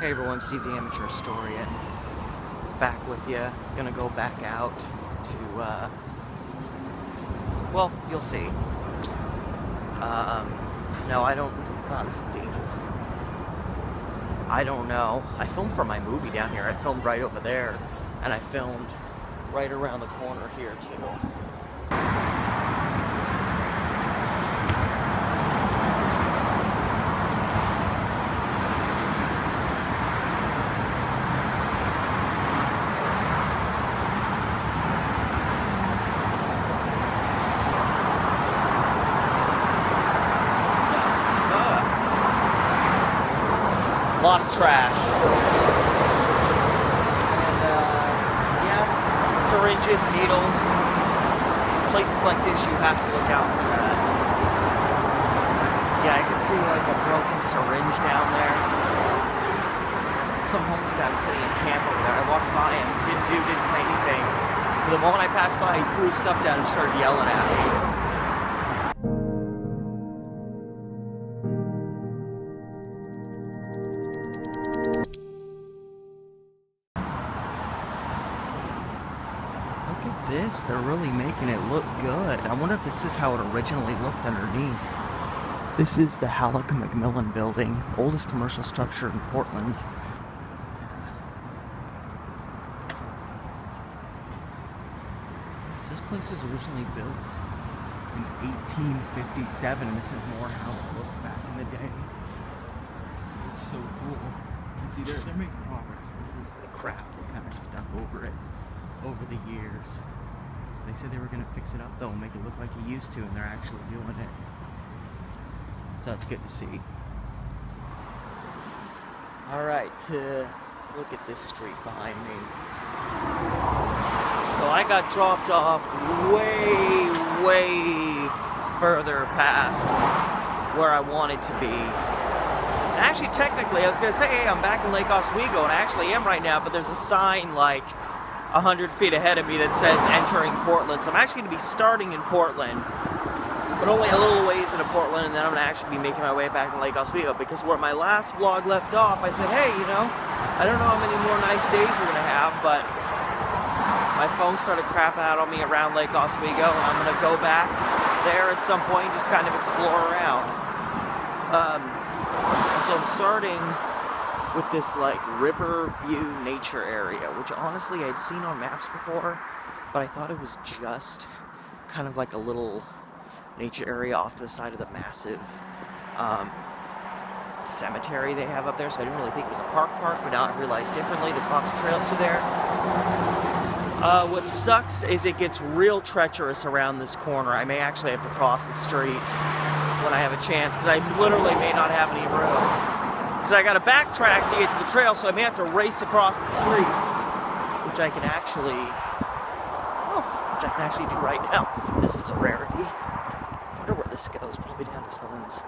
Hey everyone, Steve the Amateur Historian, back with you. Gonna go back out to, well, you'll see. No, I don't, God, this is dangerous. I don't know. I filmed for my movie down here. I filmed right over there, and I filmed right around the corner here too. A lot of trash. And, yeah, syringes, needles. Places like this, you have to look out for that. Yeah, I can see like a broken syringe down there. Some homeless guy was sitting in camp over there. I walked by him, didn't say anything. But the moment I passed by, he threw his stuff down and started yelling at me. This, they're really making it look good. I wonder if this is how it originally looked underneath. This is the Halleck Macmillan building, oldest commercial structure in Portland. This place was originally built in 1857, and this is more how it looked back in the day. It's so cool. And see, they're making progress. This is the crap that kind of stuck over it over the years. They said they were going to fix it up though and make it look like it used to, and they're actually doing it. So that's good to see. Alright, look at this street behind me. So I got dropped off way further past where I wanted to be. And actually, technically, I was going to say, hey, I'm back in Lake Oswego, and I actually am right now, but there's a sign like 100 feet ahead of me that says entering Portland. So I'm actually going to be starting in Portland, but only a little ways into Portland, and then I'm going to actually be making my way back to Lake Oswego, because where my last vlog left off, I said, hey, you know, I don't know how many more nice days we're going to have, but my phone started crapping out on me around Lake Oswego, and I'm going to go back there at some point and just kind of explore around. So I'm starting with this like Riverview nature area, which honestly I'd seen on maps before, but I thought it was just kind of like a little nature area off to the side of the massive cemetery they have up there, so I didn't really think it was a park, but now I realized differently. There's lots of trails through there. What sucks is it gets real treacherous around this corner. I may actually have to cross the street when I have a chance, because I literally may not have any room. Because I got to backtrack to get to the trail, so I may have to race across the street, which I can actually do right now. This is a rarity. I wonder where this goes. Probably down to homes.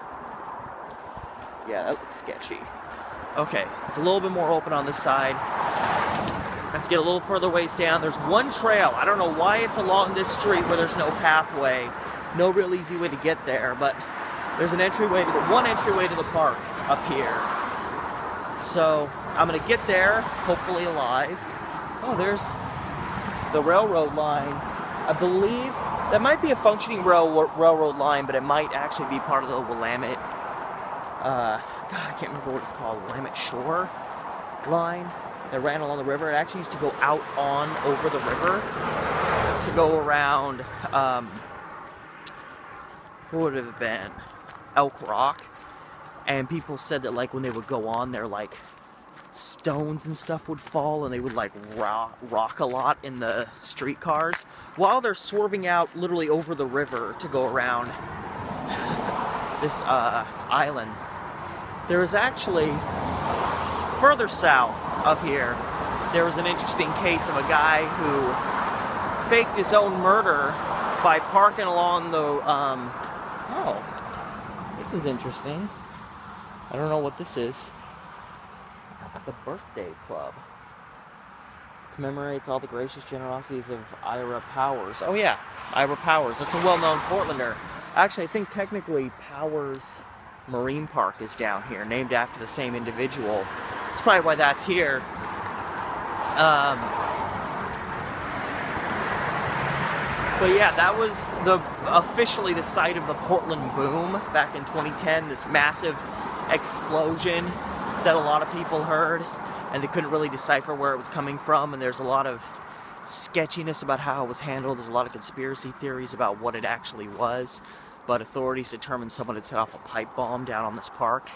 Yeah, that looks sketchy. Okay, it's a little bit more open on this side. I have to get a little further ways down. There's one trail. I don't know why it's along this street where there's no pathway. No real easy way to get there, but there's one entryway to the park up here. So I'm gonna get there, hopefully alive. Oh, there's the railroad line. I believe that might be a functioning railroad line, but it might actually be part of the Willamette. God, I can't remember what it's called. Willamette Shore line that ran along the river. It actually used to go out on over the river to go around. What would it have been? Elk Rock. And people said that like when they would go on there, like stones and stuff would fall, and they would like rock a lot in the streetcars while they're swerving out literally over the river to go around this island. There was actually further south of here, there was an interesting case of a guy who faked his own murder by parking along the oh, this is interesting. I don't know what this is. The Birthday Club commemorates all the gracious generosities of Ira Powers. Oh yeah, Ira Powers. That's a well-known Portlander. Actually, I think technically Powers Marine Park is down here, named after the same individual. That's probably why that's here. But yeah, that was officially the site of the Portland boom back in 2010, this massive explosion that a lot of people heard, and they couldn't really decipher where it was coming from, and there's a lot of sketchiness about how it was handled. There's a lot of conspiracy theories about what it actually was, but authorities determined someone had set off a pipe bomb down on this park.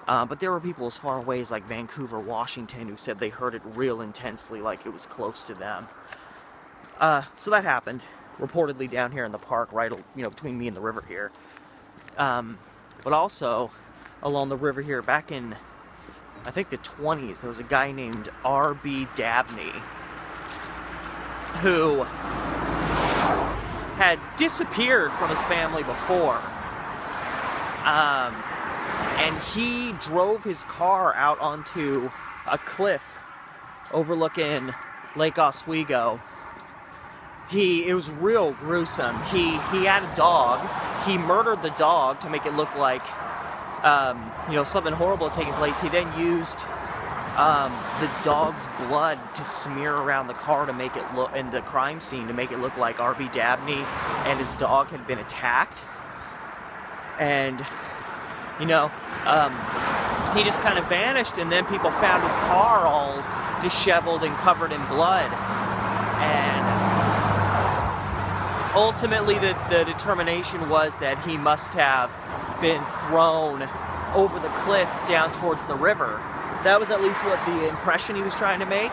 But there were people as far away as like Vancouver, Washington, who said they heard it real intensely, like it was close to them. So that happened, reportedly down here in the park, right, between me and the river here. But also, along the river here, back in, I think the 20s, there was a guy named R.B. Dabney, who had disappeared from his family before. And he drove his car out onto a cliff overlooking Lake Oswego. It was real gruesome. He had a dog. He murdered the dog to make it look like, something horrible had taken place. He then used the dog's blood to smear around the car to make it look, in the crime scene, to make it look like R.B. Dabney and his dog had been attacked. And, he just kind of vanished, and then people found his car all disheveled and covered in blood. And ultimately, the determination was that he must have been thrown over the cliff down towards the river. That was at least what the impression he was trying to make.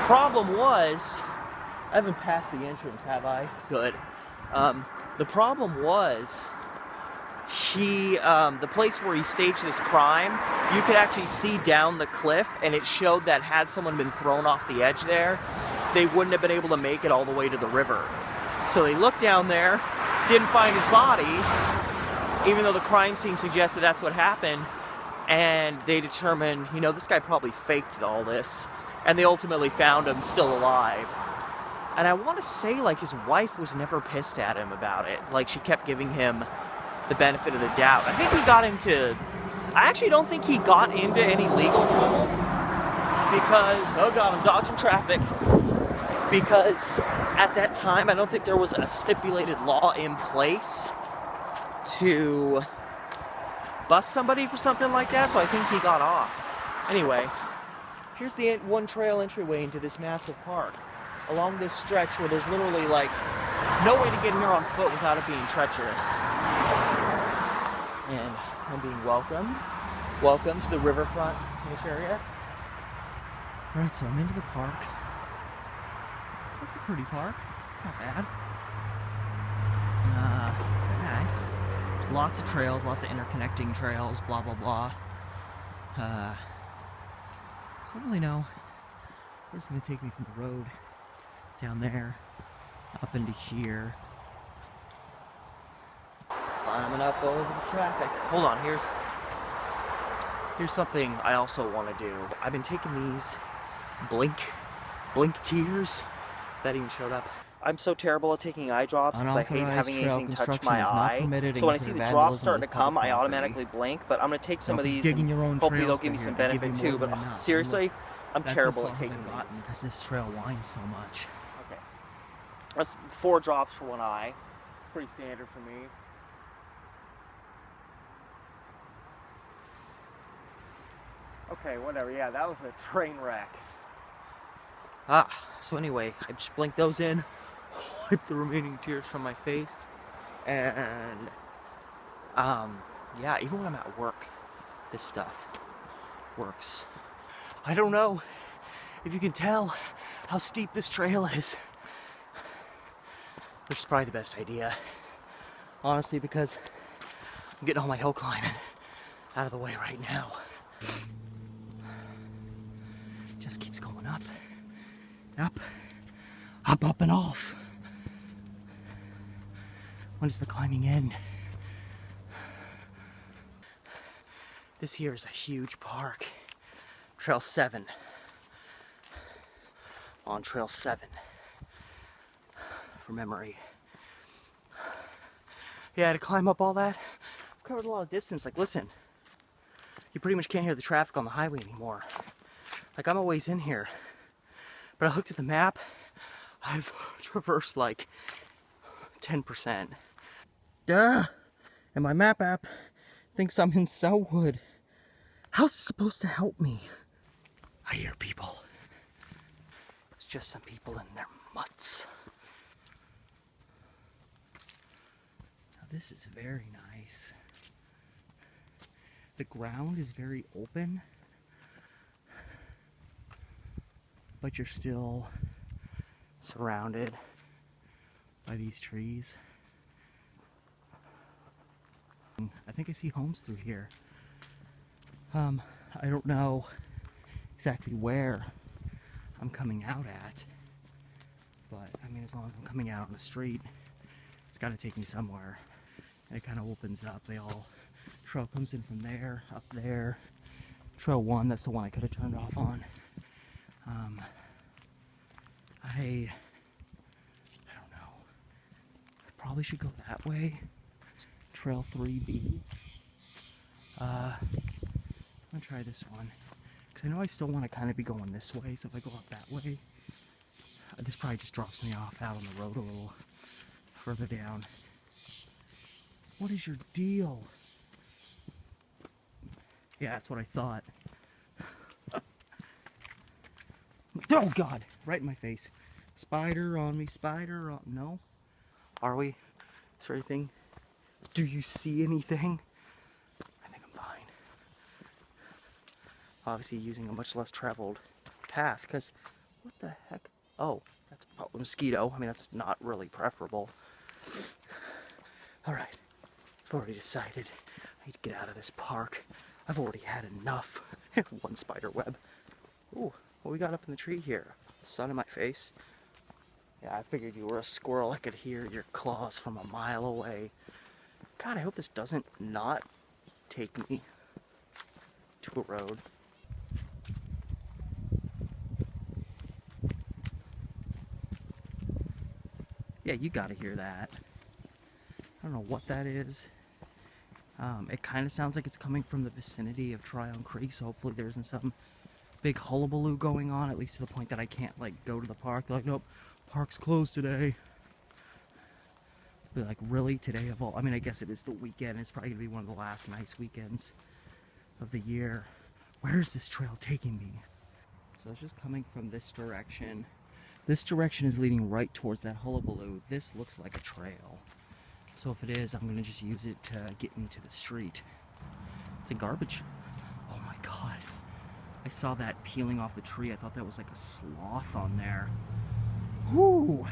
Problem was, I haven't passed the entrance, have I? Good. The problem was, the place where he staged this crime, you could actually see down the cliff, and it showed that had someone been thrown off the edge there, they wouldn't have been able to make it all the way to the river. So they looked down there, didn't find his body, even though the crime scene suggested that's what happened, and they determined, this guy probably faked all this, and they ultimately found him still alive. And I want to say, his wife was never pissed at him about it. She kept giving him the benefit of the doubt. I actually don't think he got into any legal trouble, because, oh God, I'm dodging traffic, because at that time, I don't think there was a stipulated law in place to bust somebody for something like that, so I think he got off. Anyway, here's the one trail entryway into this massive park, along this stretch where there's literally, no way to get in here on foot without it being treacherous. And I'm being welcomed. Welcome to the riverfront area. Alright, so I'm into the park. It's a pretty park. It's not bad. Nice. There's lots of trails, lots of interconnecting trails, blah, blah, blah. So I don't really know where it's going to take me from the road down there up into here. Climbing up over the traffic. Hold on, here's something I also want to do. I've been taking these blink tears. That even showed up. I'm so terrible at taking eye drops because I hate having anything touch my eye. So when I see the drops starting to come, I automatically blink. But I'm going to take some of these, and hopefully they'll give me some benefit too. But seriously, I'm terrible at taking these. Because this trail winds so much. Okay. That's 4 drops for one eye. It's pretty standard for me. Okay, whatever. Yeah, that was a train wreck. So anyway, I just blinked those in, wipe the remaining tears from my face, and, yeah, even when I'm at work, this stuff works. I don't know if you can tell how steep this trail is. This is probably the best idea, honestly, because I'm getting all my hill climbing out of the way right now. Just keeps going up. Up, and off. When does the climbing end? This here is a huge park. Trail 7. On Trail 7. For memory. Yeah, to climb up all that, I've covered a lot of distance. Listen, you pretty much can't hear the traffic on the highway anymore. Like, I'm a ways in here, but I looked at the map, I've traversed like 10%. Duh! And my map app thinks I'm in Selwood. How's it supposed to help me? I hear people. It's just some people in their mutts. Now this is very nice. The ground is very open, but you're still surrounded by these trees. I think I see homes through here. I don't know exactly where I'm coming out at, but I mean, as long as I'm coming out on the street, it's got to take me somewhere. And it kind of opens up. Trail comes in from there, up there. Trail 1, that's the one I could have turned off on. I don't know. I probably should go that way. Trail 3B. I'm gonna try this one. Because I know I still want to kind of be going this way, so if I go up that way, this probably just drops me off out on the road a little further down. What is your deal? Yeah, that's what I thought. Oh God, right in my face. Spider on me, spider on... No? Are we? Is there anything? Do you see anything? I think I'm fine. Obviously using a much less traveled path, because what the heck? Oh, that's a mosquito. I mean, that's not really preferable. Alright, I've already decided I need to get out of this park. I've already had enough. One spider web. Ooh, what we got up in the tree here? Sun in my face. Yeah, I figured you were a squirrel. I could hear your claws from a mile away. God, I hope this doesn't not take me to a road. Yeah, you gotta hear that. I don't know what that is. It kind of sounds like it's coming from the vicinity of Tryon Creek, so hopefully there isn't some big hullabaloo going on, at least to the point that I can't, like, go to the park. They're like, nope, park's closed today. But, like, really, today of all... I mean, I guess it is the weekend. It's probably going to be one of the last nice weekends of the year. Where is this trail taking me? So it's just coming from this direction. This direction is leading right towards that hullabaloo. This looks like a trail. So if it is, I'm gonna just use it to get me to the street. It's a garbage. Oh my God. I saw that peeling off the tree. I thought that was like a sloth on there. Whoo!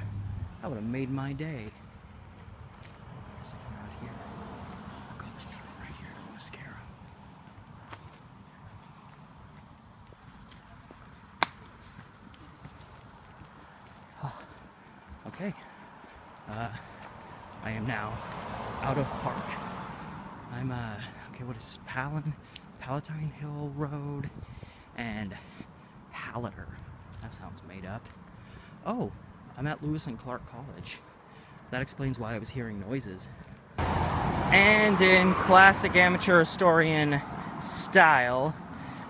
That would have made my day. I guess I come out here. Oh God, there's people right here. I don't want to scare them. Okay. I am now out of park. I'm, okay, what is this? Palatine Hill Road and Palater. That sounds made up. Oh, I'm at Lewis and Clark College. That explains why I was hearing noises. And in classic amateur historian style,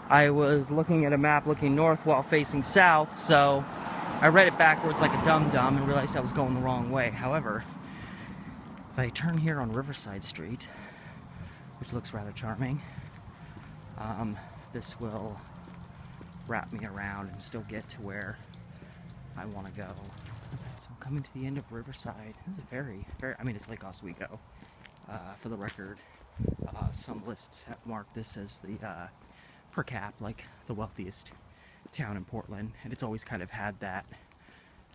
I was looking at a map looking north while facing south, so I read it backwards like a dum-dum and realized I was going the wrong way. However, if I turn here on Riverside Street, which looks rather charming, this will wrap me around and still get to where I want to go. Okay, so I'm coming to the end of Riverside. This is I mean, it's Lake Oswego. For the record, some lists have marked this as the, per cap, like the wealthiest town in Portland, and it's always kind of had that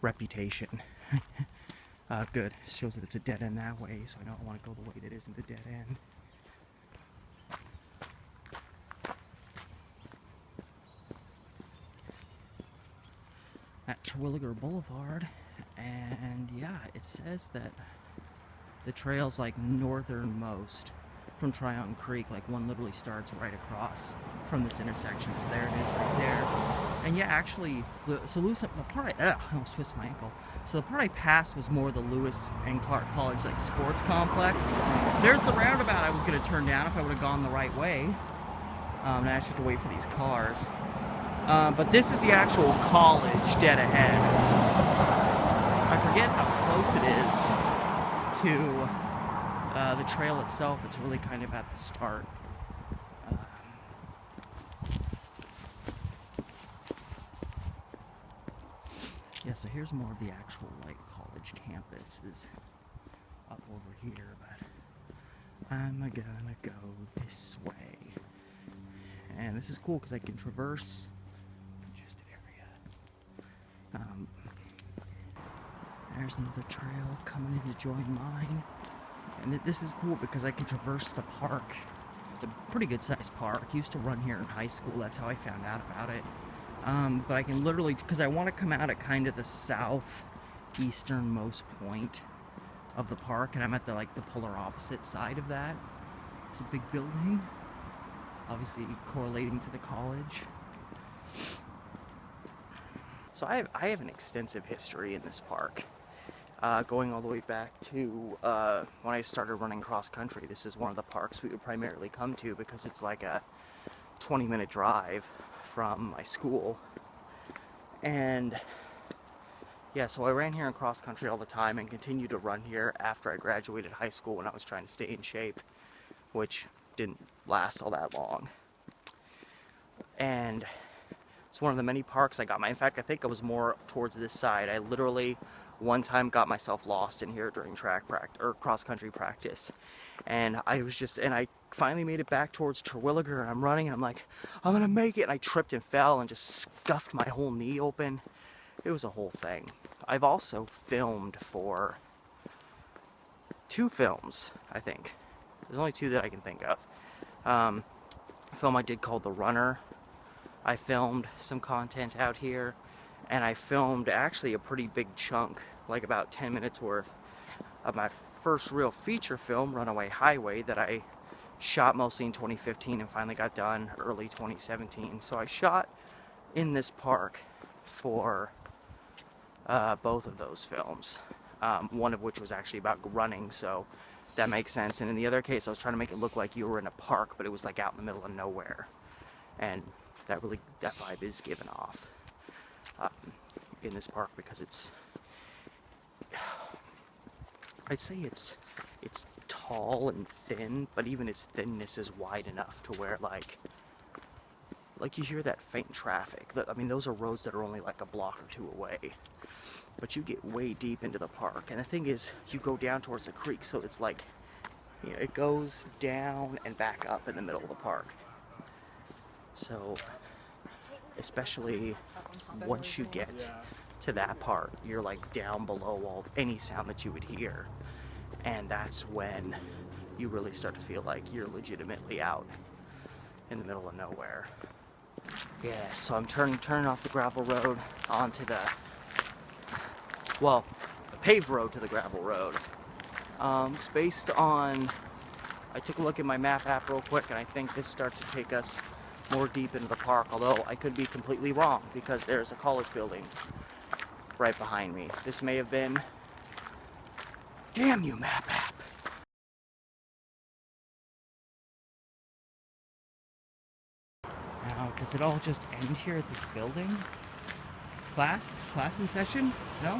reputation. Good. It shows that it's a dead end that way, so I don't want to go the way that isn't the dead end. At Terwilliger Boulevard, and yeah, it says that the trail's like northernmost from Tryon Creek. Like, one literally starts right across from this intersection, so there it is right there. And yeah, actually, the part I almost twisted my ankle. So the part I passed was more the Lewis and Clark College, like, sports complex. There's the roundabout I was going to turn down if I would have gone the right way. And I actually have to wait for these cars. But this is the actual college dead ahead. I forget how close it is to the trail itself. It's really kind of at the start. Yeah, so here's more of the actual like college campus is up over here, but I'm gonna go this way. And this is cool because I can traverse just an area. There's another trail coming in to join mine. And this is cool because I can traverse the park. It's a pretty good sized park. I used to run here in high school. That's how I found out about it. But I can literally, because I want to come out at kind of the southeasternmost point of the park, and I'm at the polar opposite side of that. It's a big building, obviously correlating to the college. So I have an extensive history in this park, going all the way back to when I started running cross country. This is one of the parks we would primarily come to because it's like a 20-minute drive from my school. And yeah, so I ran here in cross country all the time and continued to run here after I graduated high school when I was trying to stay in shape, which didn't last all that long. And it's one of the many parks I got in fact, I think I was more towards this side. I literally one time got myself lost in here during track practice or cross country practice. And I finally made it back towards Terwilliger, and I'm running and I'm like, I'm gonna make it. And I tripped and fell and just scuffed my whole knee open. It was a whole thing. I've also filmed for 2 films, I think. There's only 2 that I can think of. A film I did called The Runner. I filmed some content out here, and I filmed actually a pretty big chunk, like about 10 minutes worth of my first real feature film, Runaway Highway, that I shot mostly in 2015 and finally got done early 2017. So I shot in this park for both of those films, one of which was actually about running, so that makes sense. And in the other case, I was trying to make it look like you were in a park, but it was like out in the middle of nowhere, and that vibe is given off in this park because I'd say it's tall and thin, but even its thinness is wide enough to where like you hear that faint traffic. I mean, those are roads that are only like a block or 2 away, but you get way deep into the park. And the thing is, you go down towards the creek, so it's like, you know, it goes down and back up in the middle of the park. So especially once you get to that part, you're like down below any sound that you would hear, and that's when you really start to feel like you're legitimately out in the middle of nowhere. Yeah, so I'm turning off the gravel road onto the paved road to the gravel road. It's based on, I took a look at my map app real quick, and I think this starts to take us more deep into the park, although I could be completely wrong because there's a college building right behind me. This may have been, damn you, map app. Now, does it all just end here at this building? Class in session? No?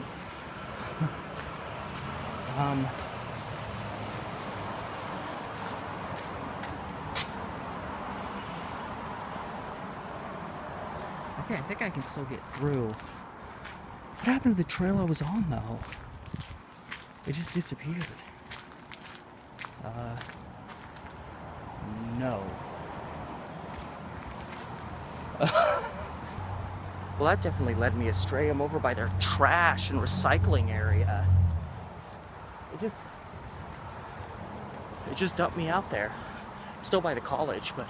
Okay, I think I can still get through. What happened to the trail I was on, though? It just disappeared. No. Well, that definitely led me astray. I'm over by their trash and recycling area. It just dumped me out there. I'm still by the college, but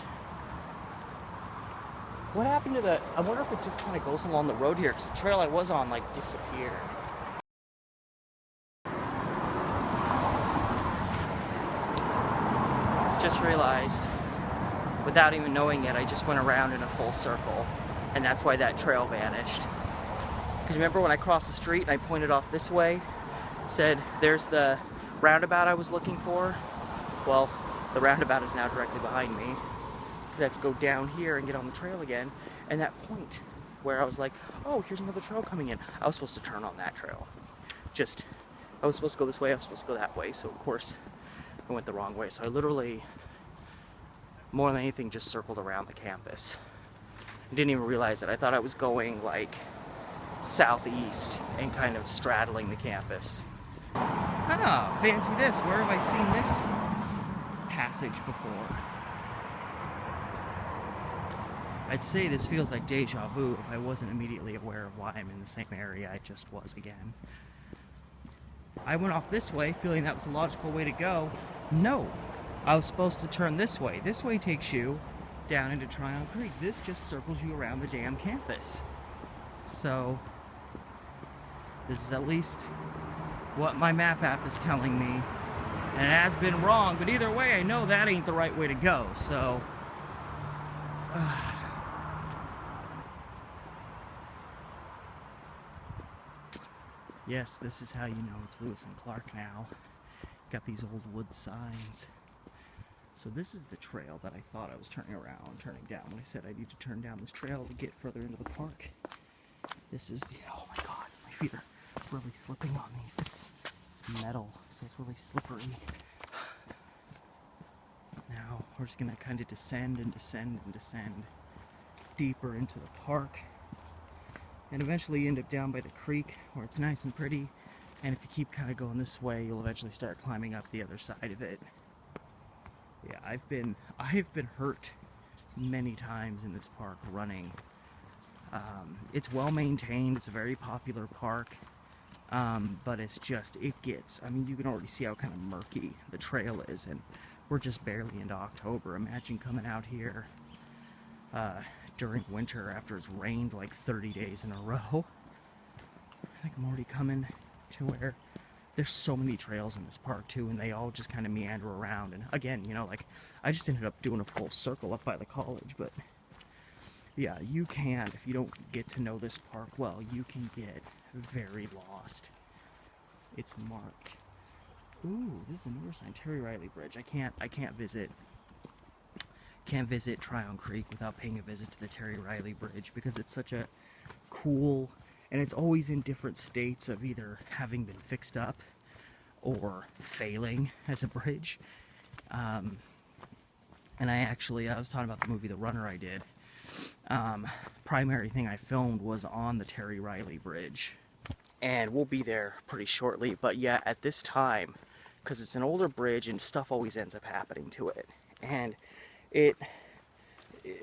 what happened to I wonder if it just kind of goes along the road here, because the trail I was on, like, disappeared. Just realized, without even knowing it, I just went around in a full circle, and that's why that trail vanished. Because remember when I crossed the street and I pointed off this way, said, there's the roundabout I was looking for? Well, the roundabout is now directly behind me. because I have to go down here and get on the trail again. And that point where I was like, oh, here's another trail coming in, I was supposed to turn on that trail. I was supposed to go this way, I was supposed to go that way, so of course I went the wrong way. So I literally, more than anything, just circled around the campus. I didn't even realize it. I thought I was going like southeast and kind of straddling the campus. Ah, fancy this. Where have I seen this passage before? I'd say this feels like deja vu if I wasn't immediately aware of why I'm in the same area I just was again. I went off this way feeling that was the logical way to go. No, I was supposed to turn this way. This way takes you down into Tryon Creek. This just circles you around the damn campus. So, this is at least what my map app is telling me. And it has been wrong, but either way, I know that ain't the right way to go, so... Yes, this is how you know it's Lewis and Clark now. Got these old wood signs. So this is the trail that I thought I was turning down when I said I need to turn down this trail to get further into the park. This is the, oh my god, my feet are really slipping on these. It's metal, so it's really slippery. Now we're just gonna kind of descend and descend and descend deeper into the park. And eventually you end up down by the creek where it's nice and pretty. And if you keep kind of going this way, you'll eventually start climbing up the other side of it. Yeah, I've been hurt many times in this park running. It's well maintained, it's a very popular park, but it's just, it gets, I mean, you can already see how kind of murky the trail is, and we're just barely into October. Imagine coming out here during winter after it's rained like 30 days in a row. I think I'm already coming to where there's so many trails in this park too, and they all just kind of meander around. And again, you know, like I just ended up doing a full circle up by the college, but yeah, you can, if you don't get to know this park well, you can get very lost. It's marked. Ooh, this is a newer sign, Terry Riley Bridge. I can't visit Tryon Creek without paying a visit to the Terry Riley Bridge, because it's such a cool, and it's always in different states of either having been fixed up or failing as a bridge. And I was talking about the movie The Runner I did. Primary thing I filmed was on the Terry Riley Bridge. And we'll be there pretty shortly, but yeah, at this time, because it's an older bridge and stuff always ends up happening to it. And it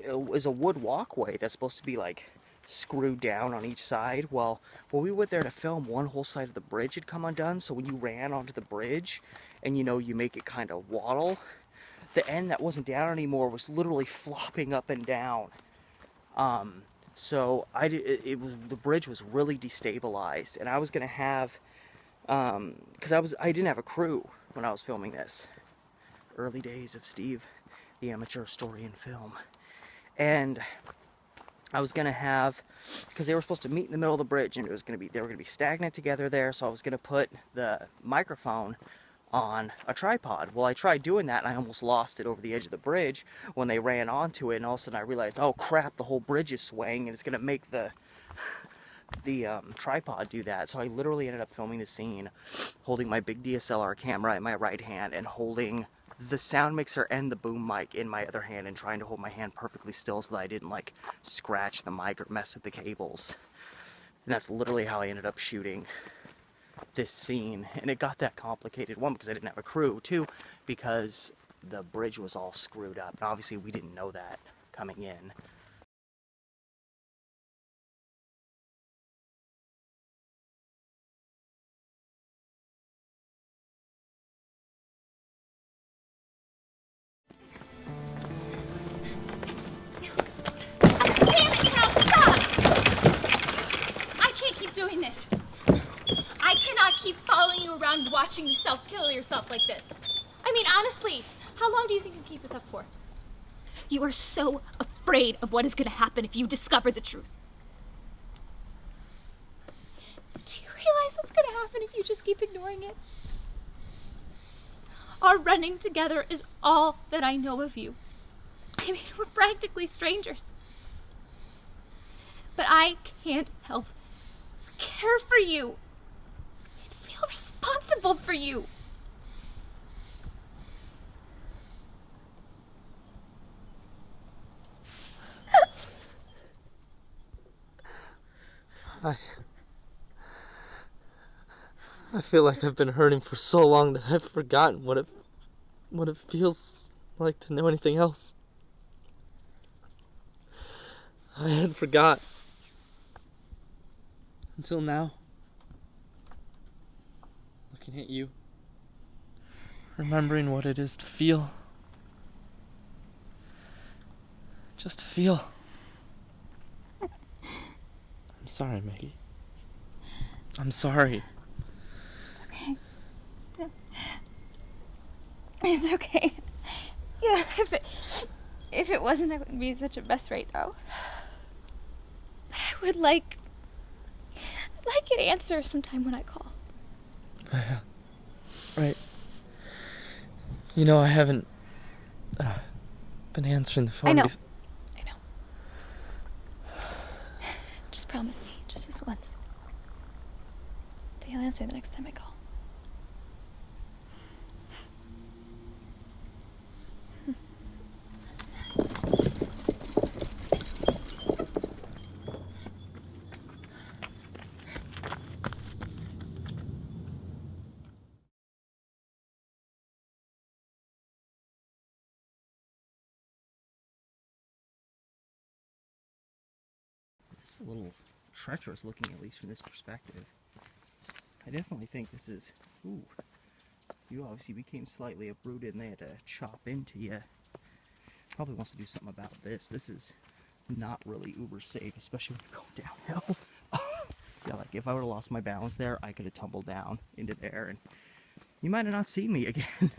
was a wood walkway that's supposed to be like screwed down on each side. Well, when we went there to film, one whole side of the bridge had come undone, so when you ran onto the bridge and you know you make it kind of waddle, the end that wasn't down anymore was literally flopping up and down. So the bridge was really destabilized, and I was gonna have because I didn't have a crew when I was filming this. Early days of Steve, the amateur story and film. And I was gonna have, because they were supposed to meet in the middle of the bridge, and they were gonna be stagnant together there, so I was gonna put the microphone on a tripod. Well, I tried doing that and I almost lost it over the edge of the bridge when they ran onto it, and all of a sudden I realized, oh crap, the whole bridge is swaying and it's gonna make the tripod do that. So I literally ended up filming the scene holding my big DSLR camera in my right hand and holding the sound mixer and the boom mic in my other hand, and trying to hold my hand perfectly still so that I didn't like scratch the mic or mess with the cables. And that's literally how I ended up shooting this scene. And it got that complicated, one, because I didn't have a crew, two, because the bridge was all screwed up, and obviously we didn't know that coming in. Watching yourself kill yourself like this. I mean, honestly, how long do you think you keep this up for? You are so afraid of what is going to happen if you discover the truth. Do you realize what's going to happen if you just keep ignoring it? Our running together is all that I know of you. I mean, we're practically strangers. But I can't help but care for you and feel responsible for you. I feel like I've been hurting for so long that I've forgotten what it feels like to know anything else. I had forgot. Until now. Looking at you. Remembering what it is to feel. Just to feel. I'm sorry, Maggie. I'm sorry. Okay. It's okay. Yeah, if it wasn't, I wouldn't be in such a mess right now. But I would like an answer sometime when I call. Yeah. Right. You know, I haven't been answering the phone. I know. Just promise me, just this once, that you'll answer the next time I call. It's a little treacherous looking, at least from this perspective. I definitely think this is... Ooh. You obviously became slightly uprooted and they had to chop into you. Probably wants to do something about this. This is not really uber safe, especially when you're going downhill. Yeah, like if I would have lost my balance there, I could have tumbled down into there and you might have not seen me again. Right,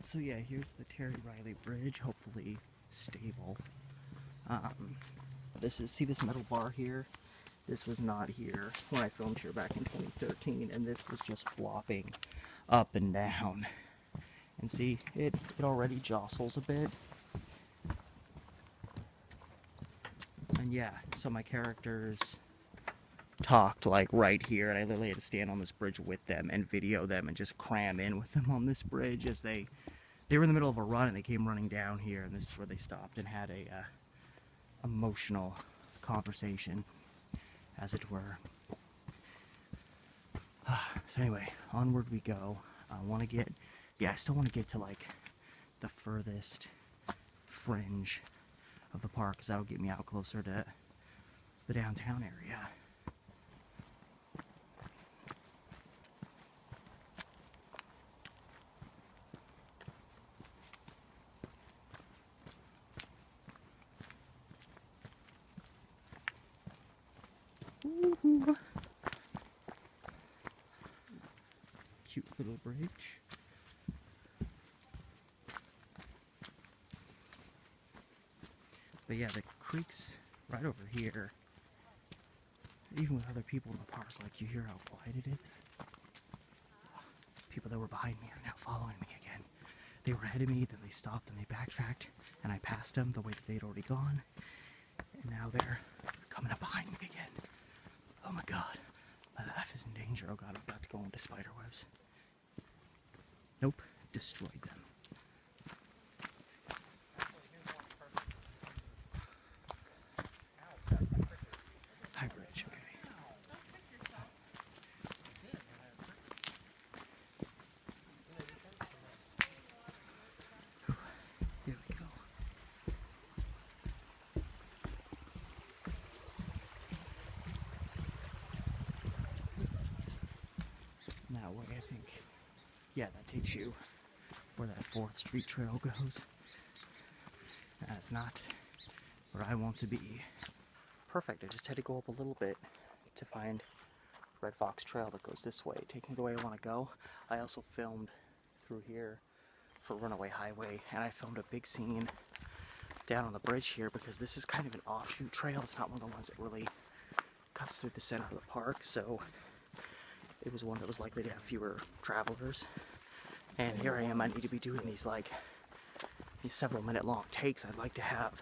so yeah, here's the Terry Riley Bridge, hopefully stable. See this metal bar here? This was not here when I filmed here back in 2013, and this was just flopping up and down. And see, it already jostles a bit. And yeah, so my characters talked like right here, and I literally had to stand on this bridge with them and video them and just cram in with them on this bridge as they were in the middle of a run and they came running down here, and this is where they stopped and had a emotional conversation, as it were. So anyway, onward we go. I still want to get to like the furthest fringe of the park, because that'll get me out closer to the downtown area. Ooh. Cute little bridge. But yeah, the creek's right over here. Even with other people in the park, like you hear how quiet it is. People that were behind me are now following me again. They were ahead of me, then they stopped and they backtracked, and I passed them the way that they'd already gone. And now they're coming up behind me again. Oh my god, my life is in danger. Oh god, I'm about to go into spider webs. Nope, destroyed them. High bridge, okay. Here we go. Now, where I think, yeah, that takes you where that 4th Street Trail goes. That's not where I want to be. Perfect, I just had to go up a little bit to find Red Fox Trail that goes this way, taking me the way I want to go. I also filmed through here for Runaway Highway, and I filmed a big scene down on the bridge here because this is kind of an offshoot trail. It's not one of the ones that really cuts through the center of the park, so it was one that was likely to have fewer travelers. And here I am, I need to be doing these like these several minute long takes, I'd like to have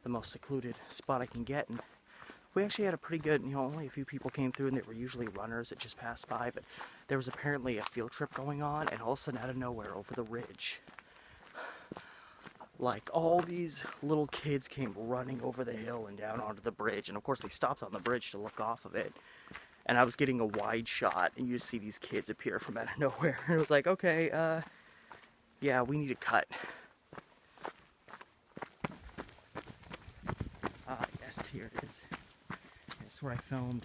the most secluded spot I can get. And we actually had a pretty good, only a few people came through, and they were usually runners that just passed by, but there was apparently a field trip going on, and all of a sudden out of nowhere over the ridge, like all these little kids came running over the hill and down onto the bridge, and of course they stopped on the bridge to look off of it, and I was getting a wide shot, and you just see these kids appear from out of nowhere, and it was like, okay, yeah, we need to cut. Yes, here it is. That's where I filmed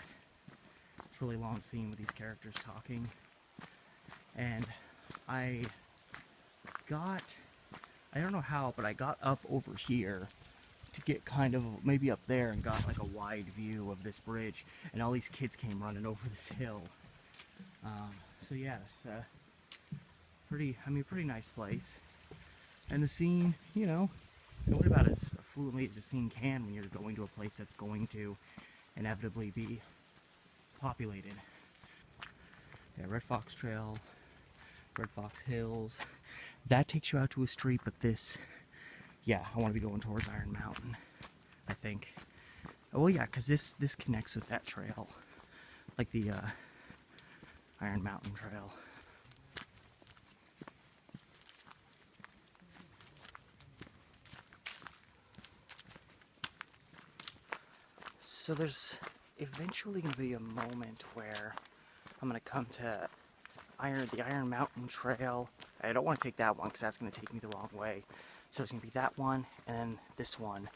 this really long scene with these characters talking, and I don't know how, but I got up over here to get kind of maybe up there and got like a wide view of this bridge, and all these kids came running over this hill. So yes, pretty nice place, and the scene, it went about as fluently as a scene can when you're going to a place that's going to inevitably be populated. Yeah, Red Fox Trail, Red Fox Hills. That takes you out to a street, but this, yeah, I want to be going towards Iron Mountain, I think. Oh yeah, because this connects with that trail, like the Iron Mountain Trail. So there's eventually going to be a moment where I'm going to come to the Iron Mountain Trail. I don't want to take that one because that's going to take me the wrong way. So it's going to be that one, and then this one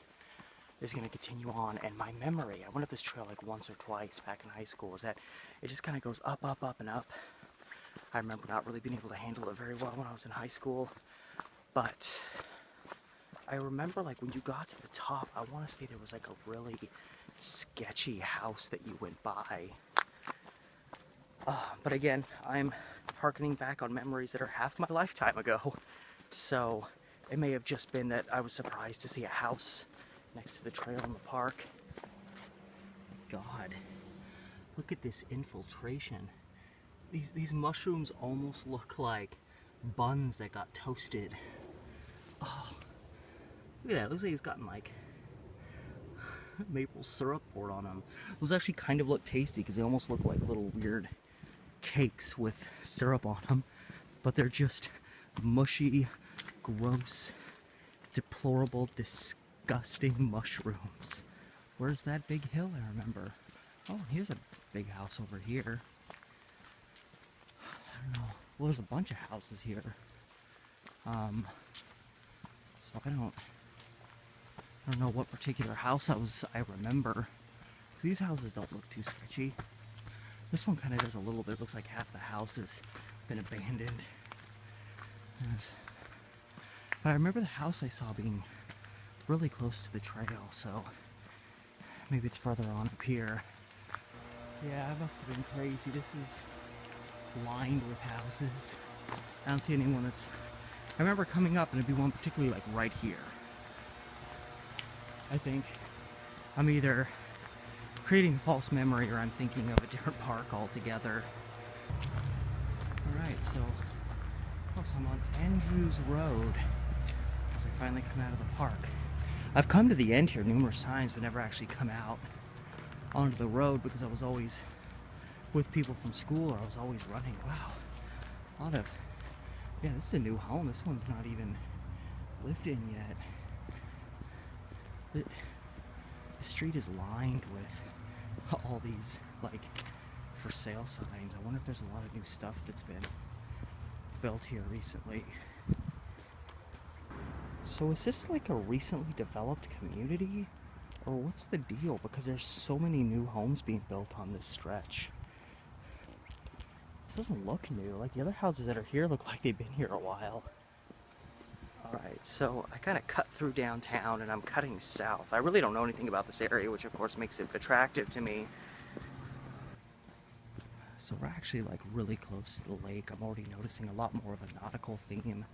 is going to continue on. And my memory, I went up this trail like once or twice back in high school, is that it just kind of goes up, up, up, and up. I remember not really being able to handle it very well when I was in high school, but I remember like when you got to the top, I want to say there was like a really sketchy house that you went by. But again, I'm harkening back on memories that are half my lifetime ago, so it may have just been that I was surprised to see a house next to the trail in the park. God, look at this infiltration. These mushrooms almost look like buns that got toasted. Oh, look at that. It looks like it's gotten like maple syrup poured on them. Those actually kind of look tasty because they almost look like little weird cakes with syrup on them, but they're just mushy, gross, deplorable, disgusting mushrooms. Where's that big hill I remember? Oh, here's a big house over here. I don't know. Well, there's a bunch of houses here. So I don't know what particular house I remember. These houses don't look too sketchy. This one kind of does a little bit. It looks like half the house has been abandoned. But I remember the house I saw being really close to the trail, so maybe it's further on up here. Yeah, I must have been crazy. This is lined with houses. I don't see anyone that's... I remember coming up and it'd be one particularly like right here. I think I'm either creating a false memory or I'm thinking of a different park altogether. Alright, so I'm on Andrews Road as I finally come out of the park. I've come to the end here numerous times but never actually come out onto the road because I was always with people from school or I was always running. Wow, a lot of... Yeah, this is a new home. This one's not even lived in yet. The street is lined with all these, like, for sale signs. I wonder if there's a lot of new stuff that's been built here recently. So is this like a recently developed community? Or what's the deal? Because there's so many new homes being built on this stretch. This doesn't look new. Like the other houses that are here look like they've been here a while. Alright, so I kind of cut through downtown and I'm cutting south. I really don't know anything about this area, which of course makes it attractive to me. So we're actually like really close to the lake. I'm already noticing a lot more of a nautical theme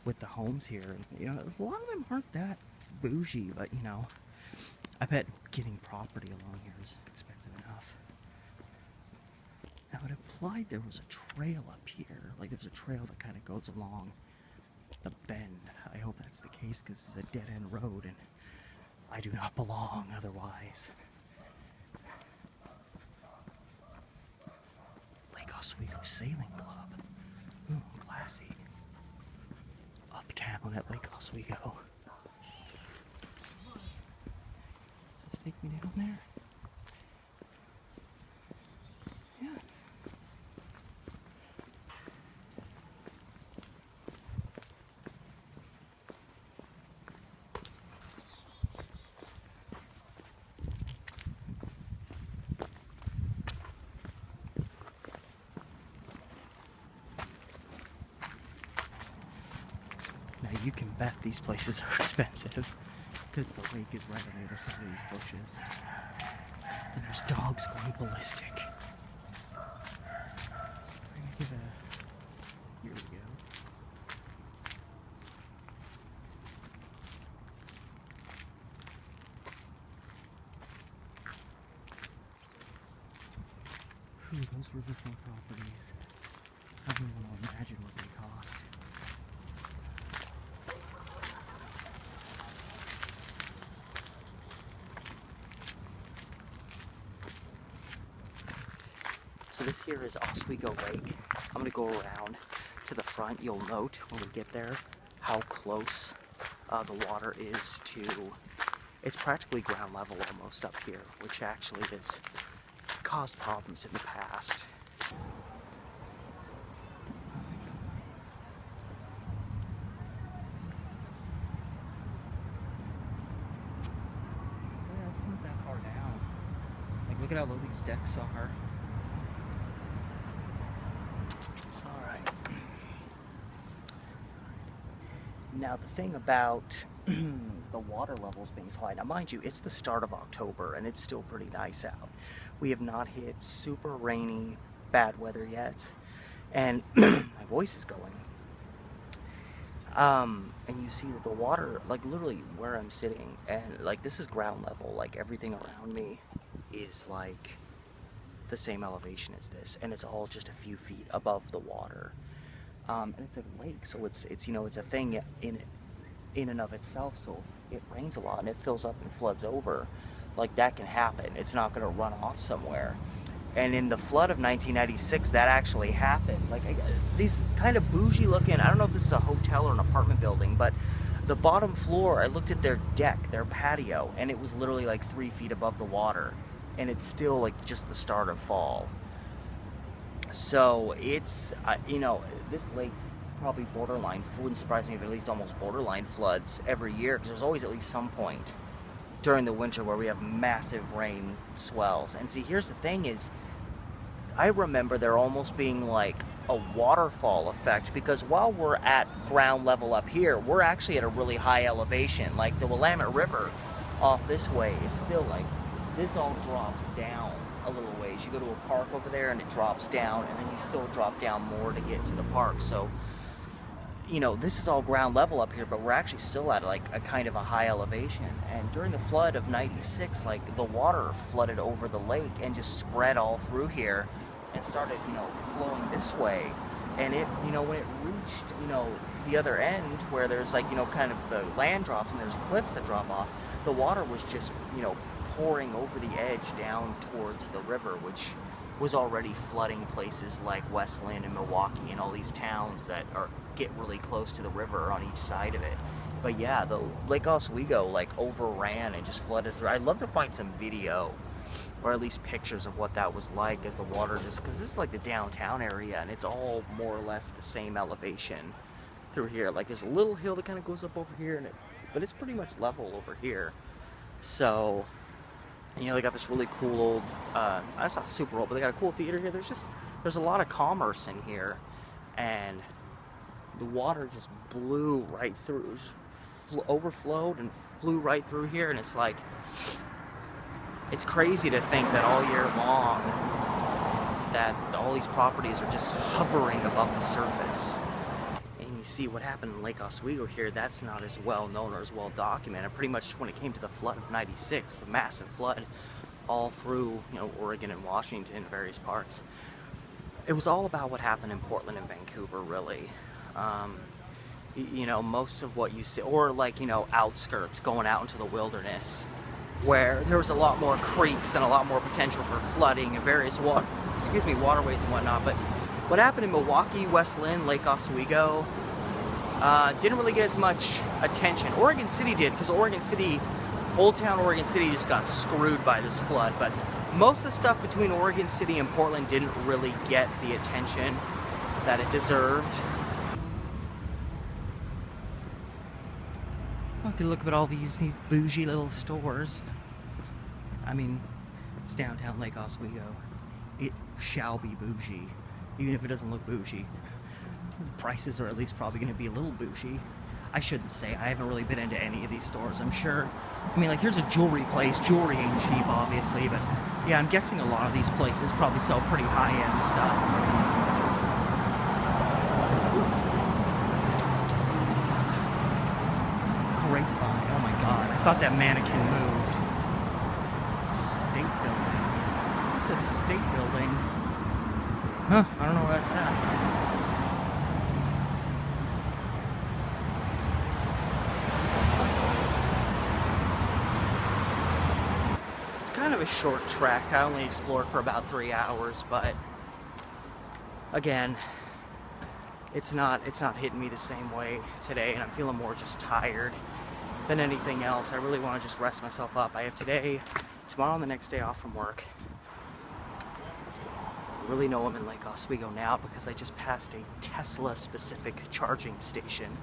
with the homes here. And, you know, a lot of them aren't that bougie, but you know, I bet getting property along here is expensive enough. Now it implied there was a trail up here. Like there's a trail that kind of goes along the bend. I hope that's the case because it's a dead-end road and I do not belong otherwise. Lake Oswego Sailing Club. Ooh, classy. Uptown at Lake Oswego. Does this take me down there? Yeah. Now you can bet these places are expensive because the lake is right on the other side of these bushes. And there's dogs going ballistic. I'm gonna give here we go. Ooh, those Riverview properties. I don't even want to imagine what they cost. So this here is Oswego Lake. I'm gonna go around to the front. You'll note when we get there how close the water is to, it's practically ground level almost up here, which actually has caused problems in the past. Yeah, it's not that far down. Like, look at how low these decks are. Now the thing about the water levels being so high, now mind you, it's the start of October and it's still pretty nice out. We have not hit super rainy, bad weather yet, and my voice is going. And you see that the water, like literally where I'm sitting, and like this is ground level, like everything around me is like the same elevation as this, and it's all just a few feet above the water. And it's a lake, so it's you know, it's a thing in and of itself. So if it rains a lot and it fills up and floods over, like that can happen. It's not going to run off somewhere. And in the flood of 1996, that actually happened. Like these kind of bougie looking, I don't know if this is a hotel or an apartment building, but the bottom floor, I looked at their deck, their patio, and it was literally like 3 feet above the water, and it's still like just the start of fall. So it's, you know, this lake probably borderline, wouldn't surprise me if at least almost borderline floods every year, because there's always at least some point during the winter where we have massive rain swells. And see, here's the thing is, I remember there almost being like a waterfall effect, because while we're at ground level up here, we're actually at a really high elevation. Like the Willamette River off this way is still like, this all drops down a little ways. You go to a park over there and it drops down, and then you still drop down more to get to the park. So, you know, this is all ground level up here, but we're actually still at like a kind of a high elevation. And during the flood of 96, like the water flooded over the lake and just spread all through here and started, you know, flowing this way. And it, you know, when it reached, you know, the other end where there's like, you know, kind of the land drops and there's cliffs that drop off, the water was just, you know, pouring over the edge down towards the river, which was already flooding places like Westland and Milwaukee and all these towns that get really close to the river on each side of it. But yeah, the Lake Oswego like overran and just flooded through. I'd love to find some video or at least pictures of what that was like as the water just, because this is like the downtown area and it's all more or less the same elevation through here. Like there's a little hill that kind of goes up over here, and but it's pretty much level over here. So, you know, they got this really cool old, that's not super old, but they got a cool theater here. There's a lot of commerce in here, and the water just blew right through. It just overflowed and flew right through here, and it's like, it's crazy to think that all year long that all these properties are just hovering above the surface. And you see what happened in Lake Oswego here, that's not as well known or as well documented. Pretty much when it came to the flood of 96, the massive flood all through, you know, Oregon and Washington, various parts. It was all about what happened in Portland and Vancouver, really. you know, most of what you see, or like, you know, outskirts going out into the wilderness, where there was a lot more creeks and a lot more potential for flooding and various waterways and whatnot. But what happened in Milwaukee, West Linn, Lake Oswego, didn't really get as much attention. Oregon City did, because Old Town Oregon City just got screwed by this flood. But most of the stuff between Oregon City and Portland didn't really get the attention that it deserved. Look at all these bougie little stores. I mean, it's downtown Lake Oswego. It shall be bougie, even if it doesn't look bougie. The prices are at least probably going to be a little bougie. I shouldn't say. I haven't really been into any of these stores, I'm sure. I mean, like, here's a jewelry place. Jewelry ain't cheap, obviously, but yeah, I'm guessing a lot of these places probably sell pretty high-end stuff. Grapevine. Oh my god, I thought that mannequin moved. State building. This is state building. Huh, I don't know where that's at. It's kind of a short trek. I only explored for about 3 hours, but again, it's not hitting me the same way today, and I'm feeling more just tired than anything else. I really want to just rest myself up. I have today, tomorrow, and the next day off from work. I really know I'm in Lake Oswego now because I just passed a Tesla-specific charging station.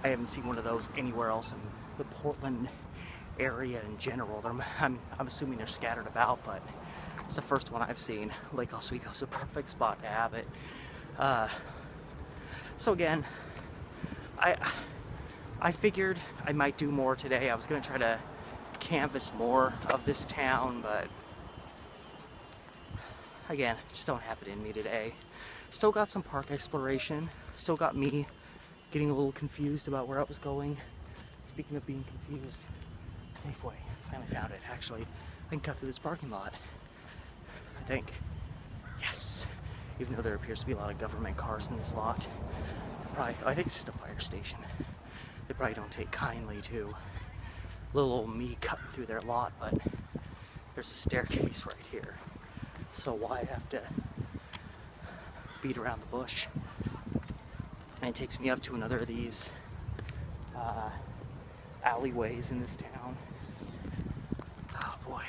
I haven't seen one of those anywhere else in the Portland area in general. I'm assuming they're scattered about, but it's the first one I've seen. Lake Oswego is a perfect spot to have it. So again, I figured I might do more today. I was going to try to canvas more of this town, but again, just don't have it in me today. Still got some park exploration. Still got me getting a little confused about where I was going. Speaking of being confused, Safeway. Finally found it. Actually, I can cut through this parking lot. I think. Yes. Even though there appears to be a lot of government cars in this lot. I think it's just a fire station. They probably don't take kindly to little old me cutting through their lot, but there's a staircase right here. So why have to beat around the bush? And it takes me up to another of these alleyways in this town. Oh boy.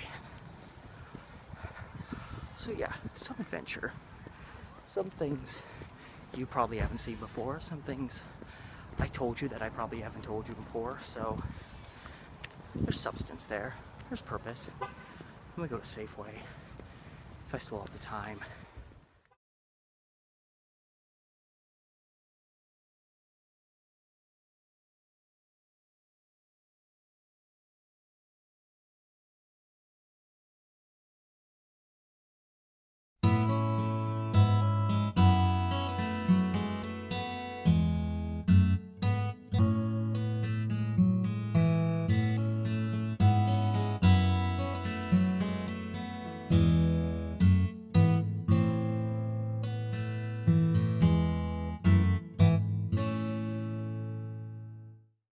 So yeah, some adventure. Some things you probably haven't seen before. Some things I told you that I probably haven't told you before. So there's substance there. There's purpose. I'm gonna go to Safeway if I still have the time.